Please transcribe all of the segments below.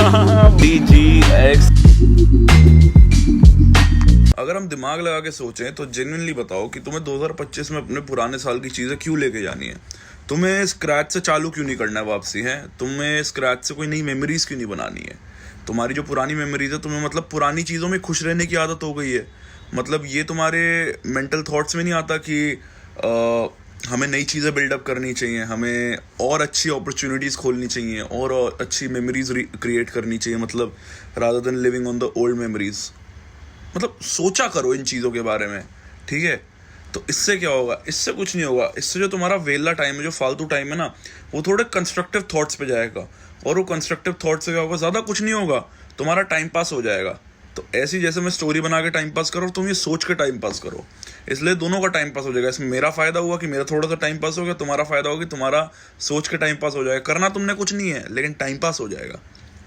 DGX। अगर हम दिमाग लगा के सोचें तो जेन्युइनली बताओ कि तुम्हें 2025 में अपने पुराने साल की चीज़ें क्यों लेके जानी है? तुम्हें स्क्रैच से चालू क्यों नहीं करना है वापसी है? तुम्हें स्क्रैच से कोई नई मेमोरीज क्यों नहीं बनानी है? तुम्हारी जो पुरानी मेमोरीज है, तुम्हें मतलब पुरानी चीज़ों में खुश रहने की आदत हो गई है। मतलब ये तुम्हारे मेंटल थॉट्स में नहीं आता कि हमें नई चीज़ें बिल्डअप करनी चाहिए, हमें और अच्छी अपॉर्चुनिटीज़ खोलनी चाहिए और अच्छी मेमोरीज क्रिएट करनी चाहिए, मतलब rather than living on the old memories. मतलब सोचा करो इन चीज़ों के बारे में, ठीक है? तो इससे क्या होगा? इससे कुछ नहीं होगा। इससे जो तुम्हारा वेला टाइम है, जो फालतू टाइम है ना, वो थोड़े कंस्ट्रक्टिव थॉट्स पे जाएगा। और वो कंस्ट्रक्टिव थॉट्स से क्या होगा? ज़्यादा कुछ नहीं होगा, तुम्हारा टाइम पास हो जाएगा। तो ऐसी जैसे मैं स्टोरी बना के टाइम पास करो, तुम ये सोच के टाइम पास करो, इसलिए दोनों का टाइम पास हो जाएगा। इसमें मेरा फ़ायदा हुआ कि मेरा थोड़ा सा टाइम पास हो गया, तुम्हारा फ़ायदा होगा कि तुम्हारा सोच के टाइम पास हो जाएगा। करना तुमने कुछ नहीं है, लेकिन टाइम पास हो जाएगा।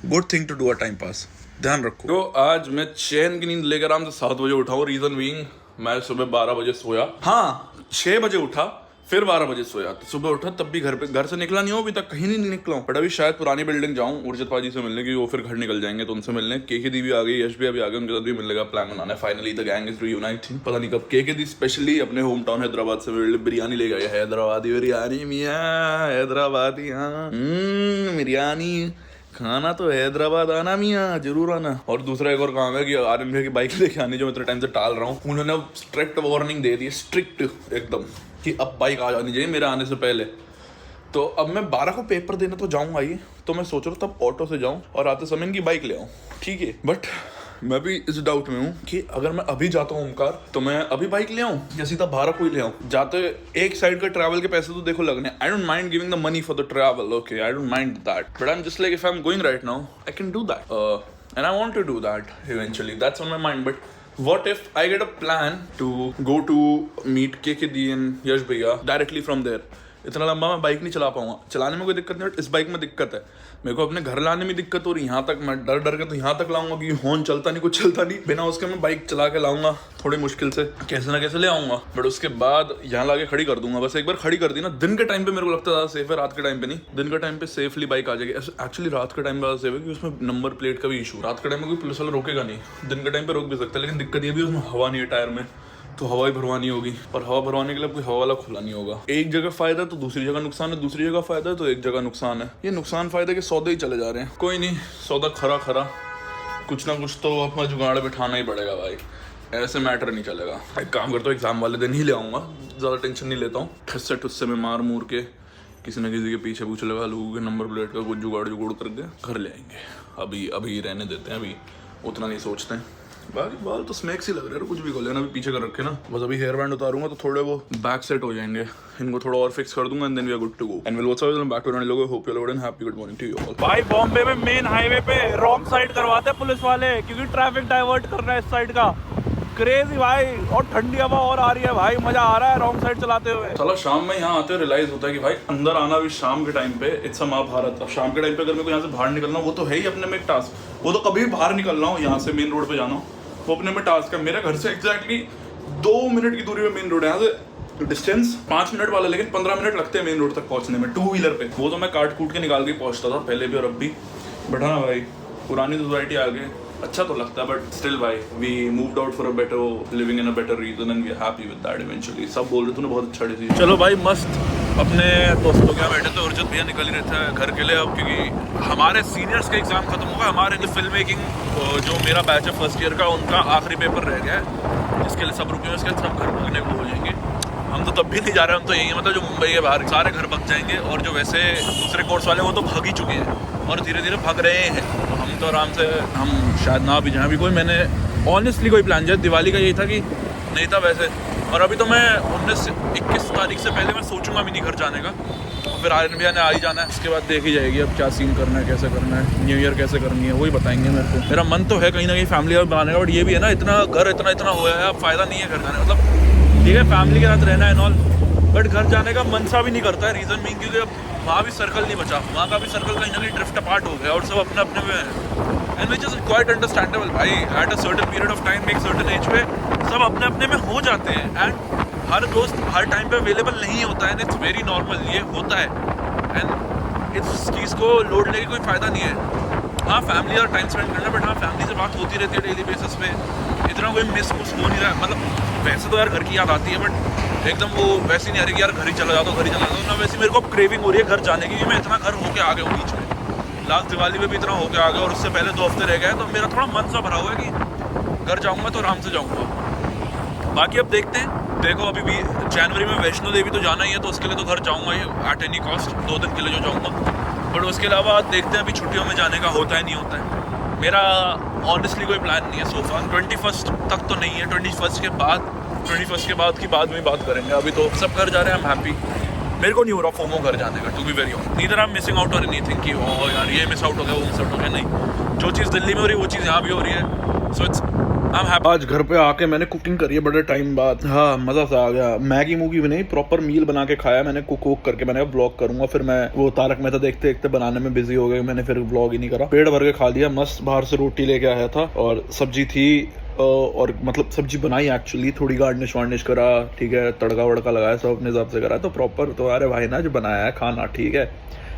Good thing to do a time pass, ध्यान रखो। तो आज मैं चैन की नींद लेकर आराम से 7 बजे उठा हूँ। रीजन बीइंग मैं सुबह 12 बजे सोया, हाँ 6 बजे उठा, फिर 12 बजे सोया। तो सुबह उठा तब भी घर से निकला नहीं हूँ, अभी तक कहीं नहीं निकला हूँ। बट अभी शायद पुरानी बिल्डिंग जाऊँ उर्जित पाजी से मिलने की, वो फिर घर निकल जाएंगे तो उनसे मिलने। के दी भी आ गई, यश भी अभी आ गए, उनके साथ भी मिलने का प्लान बनाना है। Finally the gang is reuniting. पता नहीं कब। के दी स्पेशली अपने होम टाउन हैदराबाद से मेरे लिए बिरयानी ले गए। हैदराबादी बिरयानी मियाँ, हैदराबादी, हाँ बिरयानी खाना तो हैदराबाद आना मियाँ, जरूर आना। और दूसरा एक और काम है कि आर्यन भैया की बाइक लेके आनी, जो मैं इतने टाइम से टाल रहा हूँ। उन्होंने स्ट्रिक्ट वार्निंग दे दी, स्ट्रिक्ट एकदम, कि अब बाइक आ जानी चाहिए मेरे आने से पहले। तो अब मैं 12 को पेपर देने तो जाऊँगा ही, तो मैं सोच रहा हूँ तब ऑटो से जाऊँ और आते समय इनकी बाइक ले आऊँ, ठीक है? बट मैं भी इस डाउट में हूँ कि अगर मैं अभी जाता हूँ ओमकार, तो मैं अभी बाइक ले आऊँ या सीधा 12 को ही ले आऊँ? जाते एक साइड का ट्रैवल के पैसे तो देखो लगने। I don't mind giving the money for the travel, okay, I don't mind that, but I am just like if I am going right now I can do that and I want to do that eventually, that's on my mind. But what if I get a plan to go to meet KKD and यश भैया directly from there? इतना लंबा मैं bike नहीं चला पाऊंगा। चलाने में कोई दिक्कत नहीं, बट इस बाइक में दिक्कत है। मेरे को अपने घर लाने में दिक्कत हो रही, यहाँ तक मैं डर के तो यहाँ तक लाऊंगा कि हॉर्न चलता नहीं, कुछ चलता नहीं। बिना उसके मैं बाइक चला के लाऊंगा, थोड़ी मुश्किल से कैसे ना कैसे ले आऊंगा। बट उसके बाद यहाँ लाके खड़ी कर दूंगा। बस एक बार खड़ी कर दी ना, दिन के टाइम पे मेरे को लगता है ज़्यादा सेफ है, रात के टाइम पे नहीं। दिन के टाइम पे सेफली बाइक आ जाएगी। एक्चुअली रात के टाइम ज़्यादा सेफ है कि उसमें नंबर प्लेट का भी इशू। रात के टाइम में कोई पुलिस वाला रोकेगा नहीं, दिन के टाइम पे रोक भी सकता है। लेकिन दिक्कत ये भी उसमें हवा नहीं है टायर में, तो हवा ही भरवानी होगी। और हवा भरवाने के लिए कोई हवा वाला खुला नहीं होगा। एक जगह फायदा तो दूसरी जगह नुकसान है, दूसरी जगह फायदा है तो एक जगह नुकसान है। ये नुकसान फायदे के सौदे ही चले जा रहे हैं। कोई नहीं, सौदा खरा कुछ ना कुछ तो अपना जुगाड़ बिठाना ही पड़ेगा भाई, ऐसे मैटर नहीं चलेगा। एक काम करता हूँ, एग्जाम वाले दिन ही ले आऊँगा, ज़्यादा टेंशन नहीं लेता हूँ। ठुस्से में मार मूर के किसी न किसी के पीछे पूछ लगा, लोगों के नंबर प्लेट का कुछ जुगाड़ करके घर ले आएंगे। अभी रहने देते हैं, अभी उतना नहीं सोचते हैं। बाकी बाल तो स्नैक्स ही लग रहे हैं, कुछ भी कर लेना। अभी पीछे कर रखे ना, बस अभी हेयर बैंड उतारूंगा तो थोड़े वो बैक सेट हो जाएंगे। इनको थोड़ा और फिक्स कर दूंगा and then we are good to go and will WhatsApp back to लोगो। Hope you all and happy good morning to you all. भाई बॉम्बे में मेन हाईवे पे रॉन्ग साइड करवाते हैं पुलिस वाले, क्योंकि ट्रैफिक डाइवर्ट कर रहा है इस साइड का। क्रेजी भाई, और ठंडी हवा और आ रही है भाई, मजा आ रहा है रॉन्ग साइड चलाते हुए। चलो शाम में यहाँ आते हुए रियलाइज होता है कि भाई अंदर आना भी शाम के टाइम पे इट्स अ महाभारत। अब शाम के टाइम पे अगर मेरे को यहाँ से बाहर निकलना, वो तो है ही अपने में एक टास्क। वो तो कभी भी बाहर निकल रहा हूँ यहाँ से मेन रोड पे जाना, वो अपने में टास्क है। मेरे घर से एग्जैक्टली 2 मिनट की दूरी पे मेन रोड है। यहाँ से डिस्टेंस 5 मिनट वाला, लेकिन 15 मिनट लगते हैं मेन रोड तक पहुँचने में, 2 व्हीलर पे। वो तो मैं काट कूट के निकाल के पहुँचता था पहले भी और अब भी। बट हाँ भाई, पुरानी सोसाइटी आ गई, अच्छा तो लगता है। बट स्टिल भाई, we moved out for a better living in a better region and we are happy with that eventually. सब बोल रहे थे ना बहुत अच्छा डिसीजन। चलो भाई, मस्त अपने दोस्तों के यहाँ बैठे थे। उर्जित भैया निकल ही रहे थे घर के लिए अब, क्योंकि हमारे सीनियर्स का एग्जाम खत्म होगा। हमारे जो फिल्म मेकिंग जो मेरा बैच है फर्स्ट ईयर का, उनका आखिरी पेपर रह गया है, जिसके लिए सब रुके हैं। उसके बाद सब घर भागने को हो जाएंगे। हम तो तब भी नहीं जा रहे हैं, हम तो यही है, मतलब जो मुंबई के बाहर सारे घर भाग जाएंगे। और जो वैसे दूसरे कोर्स वाले वो तो भाग ही चुके हैं और धीरे धीरे भाग रहे हैं। तो हम तो आराम से, हम शायद ना भी जहाँ भी कोई, मैंने ऑनेस्टली कोई प्लान जो दिवाली का यही था कि नहीं था वैसे। और अभी तो मैं 19-21 तारीख से पहले मैं सोचूंगा भी नहीं घर जाने का। और फिर आर्यन भैया ने आ ही जाना है, उसके बाद देखी जाएगी अब क्या सीन करना है, कैसे करना है, न्यू ईयर कैसे करनी है, वही बताएंगे मेरे को। मेरा मन तो है कहीं ना कहीं फैमिली और बनाने का, बट ये भी है ना, इतना घर इतना हुआ है, अब फ़ायदा नहीं है घर जाने। मतलब ठीक है फैमिली के साथ रहना है नॉल, बट घर जाने का मन सा भी नहीं करता है। रीज़न बीइंग क्योंकि अब वहाँ भी सर्कल नहीं बचा, वहाँ का भी सर्कल कहीं ना कहीं ड्रिफ्ट अपार्ट हो गया और सब अपने अपने में है। And which is quite understandable भाई, at a certain period of time, एक सर्टेन एज पे सब अपने अपने में हो जाते हैं। एंड हर दोस्त हर टाइम पे अवेलेबल नहीं होता है, एंड इट्स वेरी नॉर्मल, ये होता है। एंड इस चीज़ को लोड लेके कोई फ़ायदा नहीं है। हाँ फैमिली और टाइम स्पेंड करना, बट हाँ फैमिली से बात होती रहती है डेली बेसिस पे, इतना कोई मिस हो नहीं रहा है। मतलब वैसे तो यार घर की याद आती है, बट एकदम वो वैसे नहीं आ रही कि यार घर ही चला जाता हूँ, घर ही चला जाता हूँ ना। वैसे मेरे को क्रेविंग हो रही है घर जाने की, क्योंकि मैं इतना घर होके आ गया हूँ बीच में। लास्ट दिवाली में भी इतना होके आ गया और उससे पहले 2 हफ्ते रह गए, तो मेरा थोड़ा मन सा भरा हुआ है कि घर जाऊँगा तो आराम से जाऊँगा। बाकी अब देखते हैं, देखो अभी भी जनवरी में वैष्णो देवी तो जाना ही है, तो उसके लिए तो घर जाऊँगा ही एट एनी कॉस्ट, 2 दिन के लिए जो जाऊँगा। बट उसके अलावा देखते हैं अभी छुट्टियों में जाने का होता है नहीं होता है। मेरा ऑनेस्टली कोई प्लान नहीं है सो फार। 21 तक तो नहीं है, 21 के बाद की बाद में बात करेंगे। अभी तो सब घर जा रहे हैं, आई एम हैप्पी। मेरे को नहीं हो रहा फोमो घर जाने का, to be very honest. Neither I am missing out और एनीथिंग कि ओ यार ये मिस आउट हो गया, वो मिस आउट हो गया, नहीं। जो चीज़ दिल्ली में हो रही है वो चीज़ यहाँ भी हो रही है, so it's I am happy. आज घर पे आके मैंने कुकिंग करी है बड़े टाइम बाद। हाँ मज़ा सा आ गया। मैगी मूगी भी नहीं, प्रॉपर मील बना के खाया मैंने, कुक करके। मैंने ब्लॉग करूंगा, फिर मैं वो तारक मेहता देखते देखते बनाने में बिजी हो गए, मैंने फिर ब्लॉग ही नहीं करा। पेट भर के खा लिया मस्त। बाहर से रोटी लेके आया था और सब्जी थी, और मतलब सब्जी बनाई एक्चुअली, थोड़ी गार्निश वार्निश करा, ठीक है, तड़का वड़का लगाया, सब अपने हिसाब से करा, तो प्रॉपर। तो अरे भाई ना जो बनाया है खाना, ठीक है,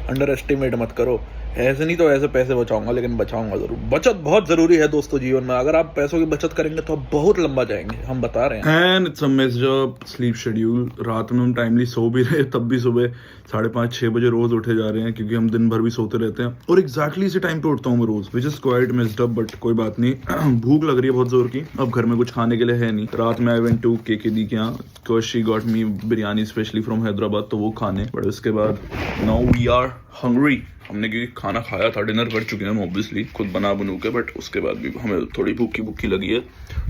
अंडर एस्टिमेट मत करो। ऐसे नहीं तो ऐसे पैसे बचाऊंगा, लेकिन बचाऊंगा जरूर। बचत बहुत जरूरी है दोस्तों जीवन में। अगर आप पैसों की बचत करेंगे तो आप बहुत लंबा जाएंगे, हम बता रहे हैं। And it's a messed up sleep schedule. रात में हम टाइमली सो भी रहे, तब भी सुबह 5:30-6 बजे रोज उठे जा रहे हैं, क्योंकि हम दिन भर भी सोते रहते हैं। और एग्जैक्टली इसी टाइम पे उठता हूँ मैं रोज, which is quite messed up, but कोई बात नहीं। भूख लग रही है बहुत जोर की। अब घर में कुछ खाने के लिए है नहीं। रात में आई वेंट टू केके दी के यहाँ, because she got me biryani specially from Hyderabad, तो वो खाने। बट उसके बाद नाउ वी आर हंग्री। हमने क्योंकि खाना खाया था, डिनर कर चुके हैं हम ऑब्वियसली खुद बना बनू के, बट उसके बाद भी हमें थोड़ी भूखी लगी है,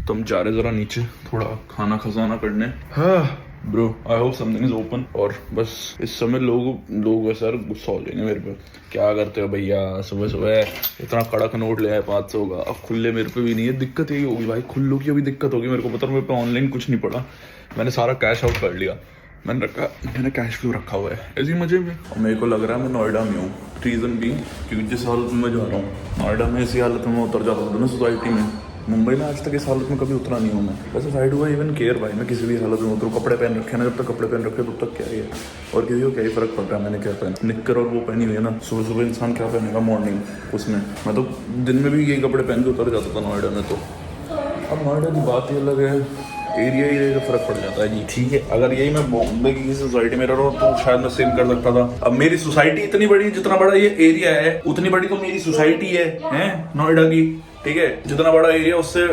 तो हम जा रहे जरा नीचे थोड़ा खाना खजाना करने। हाँ bro, I hope something is open. और बस इस समय लोग सर गुस्सा हो जाएंगे मेरे पे, क्या करते हो भैया सुबह सुबह इतना कड़क नोट ले आए 500 का। अब खुले मेरे पे भी नहीं है, दिक्कत यही होगी भाई, खुल्लों की अभी दिक्कत होगी। मेरे को पता, मेरे पे ऑनलाइन कुछ नहीं पड़ा, मैंने सारा कैश आउट कर लिया। मैंने कैश फ्लो रखा हुआ है ऐसे ही मजे में। और मेरे को लग रहा है मैं नोएडा में हूँ, रीज़न भी क्योंकि जिस हालत में मैं जा रहा हूँ, नोएडा में इसी हालत में मैं उतर जाता हूँ ना सोसाइटी में। मुंबई में आज तक इस हालत में कभी उतरा नहीं हूँ मैं। वैसे साइड हुआ इवन केयर भाई, मैं किसी भी हालत में उतरूँ, कपड़े पहन रखे ना, जब तक कपड़े पहन रखे तब तक क्या ही है, और किसी को क्या ही फर्क पड़ रहा है मैंने क्या पहना। निक्कर और वो पहनी हुई है ना, सुबह सुबह इंसान क्या पहनेगा मॉर्निंग उसमें। मैं तो दिन में भी यही कपड़े पहन के उतर जाता था नोएडा में। तो अब नोएडा की बात ही अलग है, एरिया का फर्क पड़ जाता है जी, ठीक है। अगर यही मैं बॉम्बे की किसी सोसाइटी में रह रहा हूँ तो शायद मैं सेम कर सकता था। अब मेरी सोसाइटी इतनी बड़ी, जितना बड़ा ये एरिया है उतनी बड़ी तो मेरी सोसाइटी है नोएडा की, ठीक है। जितना बड़ा एरिया उससे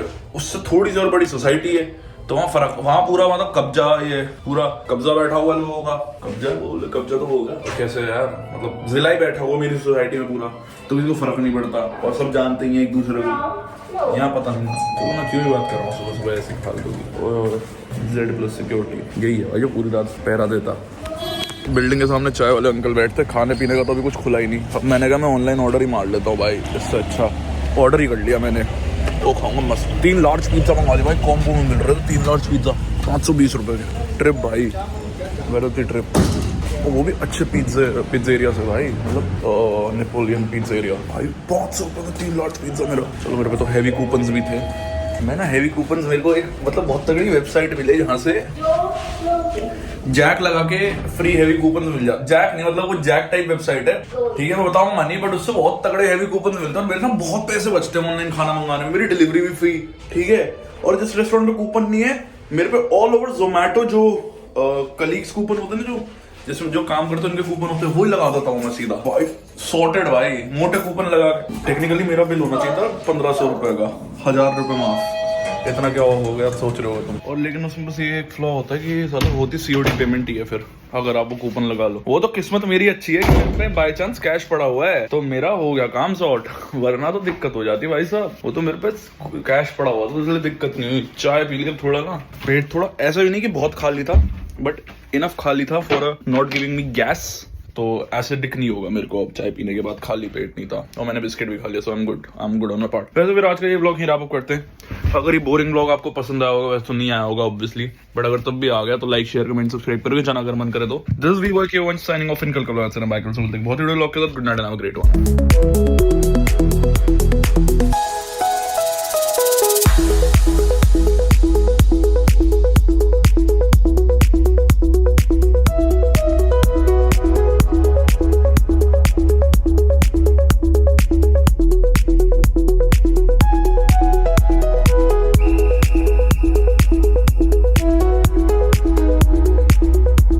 थोड़ी सी और बड़ी सोसाइटी है, तो वहाँ फर्क, वहाँ पूरा मतलब कब्जा, ये पूरा कब्जा बैठा हुआ लोगों का। कब्जा तो होगा कैसे यार, मतलब जिला ही बैठा हुआ मेरी सोसाइटी में पूरा, तो किसी को फर्क नहीं पड़ता और सब जानते ही हैं एक दूसरे को। यहाँ पता नहीं तो मैं क्यों ही बात कर रहा हूँ सुबह सुबह ऐसी फालतू की। और Z+ सिक्योरिटी यही है भाई जो पूरी रात पहरा देता। बिल्डिंग के सामने चाय वाले अंकल बैठते, खाने पीने का तो अभी कुछ खुला ही नहीं। अब मैंने कहा मैं ऑनलाइन ऑर्डर ही मार लेता हूँ भाई, इससे अच्छा ऑर्डर ही कर लिया मैंने। तो खाऊंगा मस्त 3 लार्ज पिज्जा मंगा लिया भाई, कॉम्बो में मिल रहे थे 3 लार्ज पिज्जा 520 रुपये के। ट्रिप भाई वेरी ट्रिप, और वो भी अच्छे पिज्जेरिया से भाई, मतलब नेपोलियन पिज्जेरिया भाई 500 रुपये में 3 लार्ज पिज्जा मेरा। चलो मेरे पे तो हैवी कूपन्स भी थे। मैं ना हैवी कूपन्स, मेरे को एक मतलब बहुत तगड़ी वेबसाइट मिली जहाँ से जैक लगा के फ्री हैवी कूपन मिल जाता। जैक नहीं मतलब वो जैक टाइप वेबसाइट है, ठीक है, मैं बताऊंगा नहीं, बट उससे बहुत तगड़े हैवी कूपन मिलते हैं। मेरे ना बहुत पैसे बचते हैं ऑनलाइन खाना मंगाने में, मेरी डिलीवरी भी फ्री, ठीक है। और जिस रेस्टोरेंट में कूपन नहीं है, मेरे पे ऑल ओवर जोमेटो जो कलीग्स कूपन होते हैं ना, जो जिसमें जो काम करते हैं उनके कूपन होते हैं, वही लगा देता हूँ मैं सीधा भाई, सॉर्टेड भाई, मोटे कूपन लगा के। टेक्निकली मेरा बिल होना चाहिए था 1500 रुपए का, 1000 रुपए माफ, इतना क्या हो गया सोच रहे हो तुम। और लेकिन उसमें बस ये एक फ्लॉ होता है कि साला होती COD पेमेंट ही है फिर, अगर आप वो कूपन लगा लो। वो तो किस्मत मेरी अच्छी है कि मेरे पे बाय चांस कैश पड़ा हुआ है, तो मेरा हो गया काम सॉर्ट, वरना तो दिक्कत हो जाती भाई साहब। वो तो मेरे पे कैश पड़ा हुआ तो इसलिए दिक्कत नहीं हुई। चाय पी लिया थोड़ा ना, पेट थोड़ा ऐसा भी नहीं कि बहुत खाली था, बट इनफ खाली था for not giving me gas, तो एसिडिक नहीं होगा मेरे को अब चाय पीने के बाद, खाली पेट नहीं था। और मैंने बिस्किट भी खा लिया, so I am good on my part. वैसे फिर आज का ये व्लॉग ही रैप अप करते हैं। अगर ये बोरिंग व्लॉग आपको पसंद आया होगा, वैसे तो नहीं आया होगा ऑब्वियसली, बट अगर तब भी आ गया तो लाइक शेयर कमेंट सब्सक्राइब करके जाना अगर मन करे तो। This we work signing off इन कल बहुत वीडियो व्लॉग के साथ। Good night and have a great one.